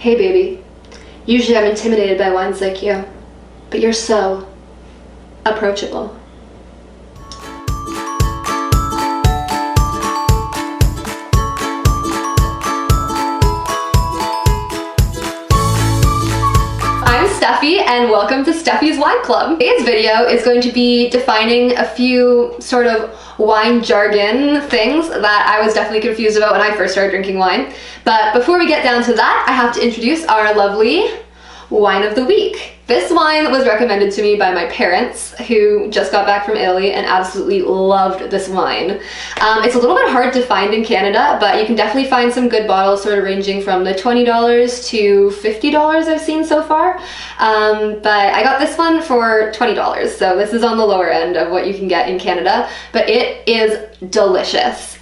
Hey baby, usually I'm intimidated by wines like you, but you're so approachable. I'm Steffi and welcome to Steffi's Wine Club. Today's video is going to be defining a few sort of wine jargon things that I was definitely confused about when I first started drinking wine. But before we get down to that, I have to introduce our lovely wine of the week. This wine was recommended to me by my parents, who just got back from Italy and absolutely loved this wine. It's a little bit hard to find in Canada, but you can definitely find some good bottles sort of ranging from the $20 to $50 I've seen so far. But I got this one for $20, so this is on the lower end of what you can get in Canada, but it is delicious.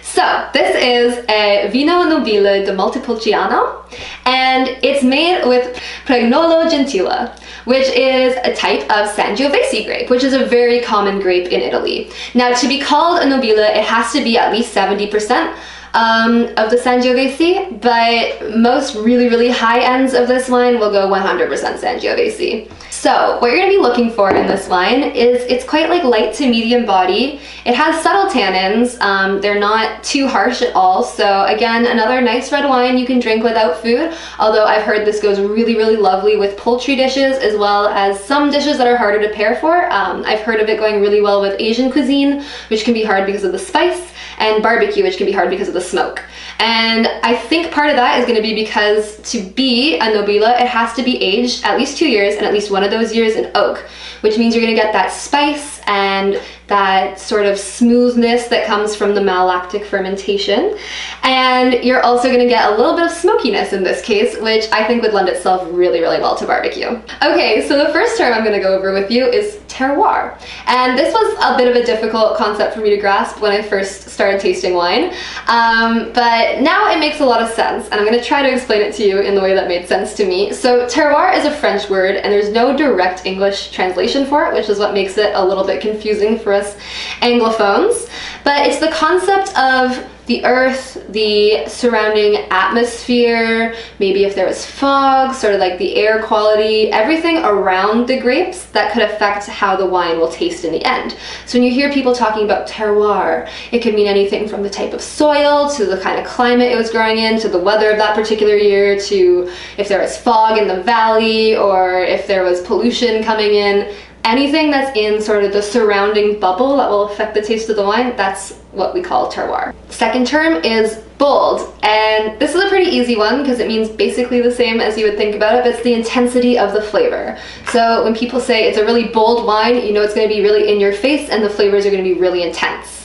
So this is a Vino Nobile di Montepulciano, and it's made with Pregnolo Gentile, which is a type of Sangiovese grape, which is a very common grape in Italy. Now, to be called a Nobile, it has to be at least 70% of the Sangiovese, but most really high ends of this wine will go 100% Sangiovese. So what you're going to be looking for in this wine is it's quite like light to medium body. It has subtle tannins. They're not too harsh at all. So again, another nice red wine you can drink without food, although I've heard this goes really lovely with poultry dishes as well as some dishes that are harder to pair for. I've heard of it going really well with Asian cuisine, which can be hard because of the spice, and barbecue, which can be hard because of the smoke. And I think part of that is going to be because to be a Nobile, it has to be aged at least 2 years, and at least one of those years in oak, which means you're going to get that spice and that sort of smoothness that comes from the malolactic fermentation. And you're also going to get a little bit of smokiness in this case, which I think would lend itself really well to barbecue. Okay, so the first term I'm going to go over with you is terroir. And this was a bit of a difficult concept for me to grasp when I first started tasting wine, but now it makes a lot of sense, and I'm going to try to explain it to you in the way that made sense to me. So terroir is a French word, and there's no direct English translation for it, which is what makes it a little bit confusing for us Anglophones. But it's the concept of the earth, the surrounding atmosphere, maybe if there was fog, sort of like the air quality, everything around the grapes that could affect how the wine will taste in the end. So when you hear people talking about terroir, it could mean anything from the type of soil to the kind of climate it was growing in, to the weather of that particular year, to if there was fog in the valley or if there was pollution coming in. Anything that's in sort of the surrounding bubble that will affect the taste of the wine, that's what we call terroir. Second term is bold, and this is a pretty easy one because it means basically the same as you would think about it, but it's the intensity of the flavor. So when people say it's a really bold wine, you know it's going to be really in your face and the flavors are going to be really intense.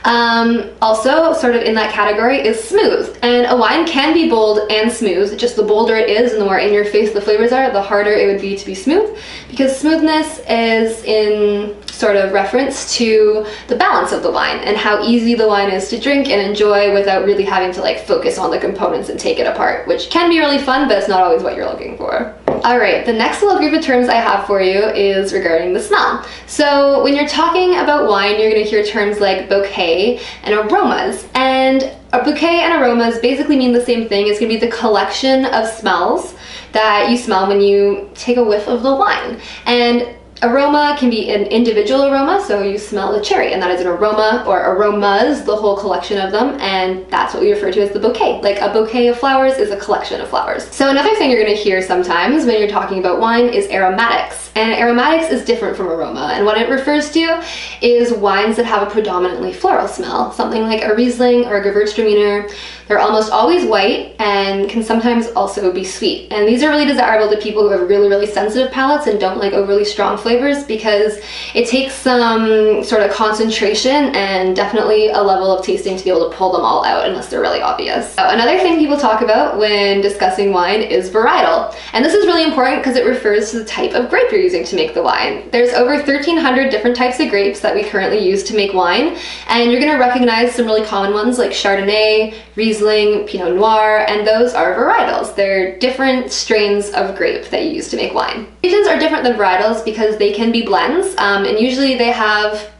Also, sort of in that category is smooth, and a wine can be bold and smooth. Just the bolder it is and the more in your face the flavors are, the harder it would be to be smooth, because smoothness is in sort of reference to the balance of the wine and how easy the wine is to drink and enjoy without really having to like focus on the components and take it apart, which can be really fun, but it's not always what you're looking for. Alright, the next little group of terms I have for you is regarding the smell. So when you're talking about wine, you're going to hear terms like bouquet and aromas. And a bouquet and aromas basically mean the same thing. It's going to be the collection of smells that you smell when you take a whiff of the wine. And aroma can be an individual aroma, so you smell the cherry, and that is an aroma, or aromas, the whole collection of them, and that's what we refer to as the bouquet. Like a bouquet of flowers is a collection of flowers. So another thing you're going to hear sometimes when you're talking about wine is aromatics, and aromatics is different from aroma, and what it refers to is wines that have a predominantly floral smell, something like a Riesling or a Gewürztraminer. They're almost always white and can sometimes also be sweet, and these are really desirable to people who have really sensitive palates and don't like overly strong flavors, because it takes some sort of concentration and definitely a level of tasting to be able to pull them all out unless they're really obvious. So another thing people talk about when discussing wine is varietal, and this is really important because it refers to the type of grape you're using to make the wine. There's over 1,300 different types of grapes that we currently use to make wine, and you're going to recognize some really common ones like Chardonnay, Riesling, Pinot Noir, and those are varietals. They're different strains of grape that you use to make wine. Regions are different than varietals because they can be blends, and usually they have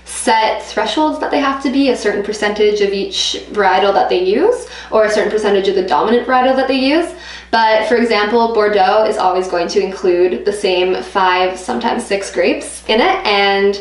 set thresholds that they have to be, a certain percentage of each varietal that they use, or a certain percentage of the dominant varietal that they use. But for example, Bordeaux is always going to include the same 5, sometimes 6 grapes in it, and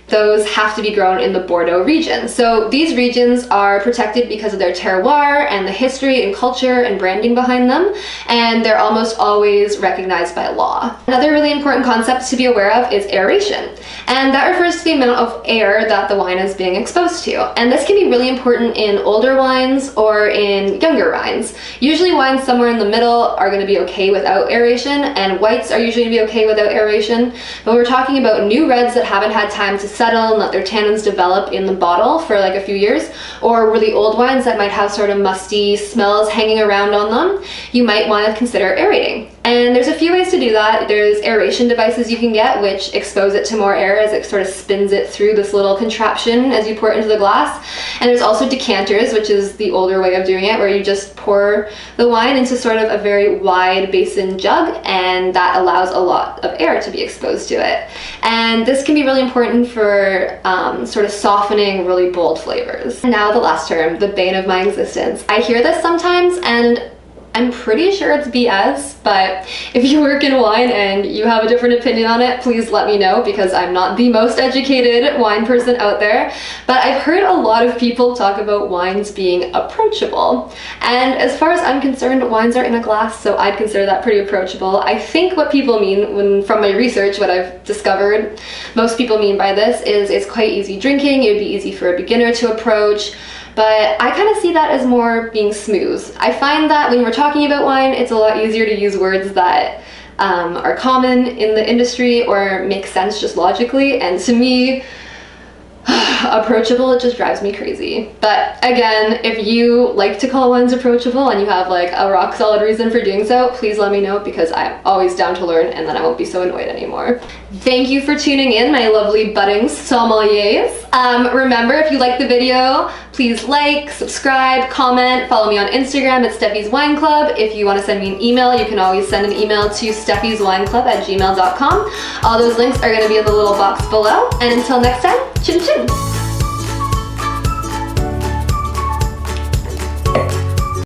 those have to be grown in the Bordeaux region. So these regions are protected because of their terroir and the history and culture and branding behind them, and they're almost always recognized by law. Another really important concept to be aware of is aeration, and that refers to the amount of air that the wine is being exposed to. And this can be really important in older wines or in younger wines. Usually wines somewhere in the middle are going to be okay without aeration, and whites are usually going to be okay without aeration. But we're talking about new reds that haven't had time to settle and let their tannins develop in the bottle for like a few years, or really old wines that might have sort of musty smells hanging around on them, you might want to consider aerating. And there's a few ways to do that. There's aeration devices you can get which expose it to more air as it sort of spins it through this little contraption as you pour it into the glass. And there's also decanters, which is the older way of doing it, where you just pour the wine into sort of a very wide basin jug, and that allows a lot of air to be exposed to it. And this can be really important for sort of softening really bold flavors. And now the last term, the bane of my existence. I hear this sometimes, and I'm pretty sure it's BS, but if you work in wine and you have a different opinion on it, please let me know, because I'm not the most educated wine person out there. But I've heard a lot of people talk about wines being approachable. And as far as I'm concerned, wines are in a glass, so I'd consider that pretty approachable. I think what people mean, from my research, what I've discovered, most people mean by this is it's quite easy drinking, it would be easy for a beginner to approach. But I kind of see that as more being smooth. I find that when we're talking about wine, it's a lot easier to use words that are common in the industry or make sense just logically, and to me, approachable, it just drives me crazy. But again, if you like to call wines approachable and you have like a rock solid reason for doing so, please let me know, because I'm always down to learn, and then I won't be so annoyed anymore. Thank you for tuning in, my lovely budding sommeliers. Remember, if you liked the video, please like, subscribe, comment, follow me on Instagram at Steffi's Wine Club. If you want to send me an email, you can always send an email to steffiswineclub@gmail.com. All those links are going to be in the little box below. And until next time, chin chin!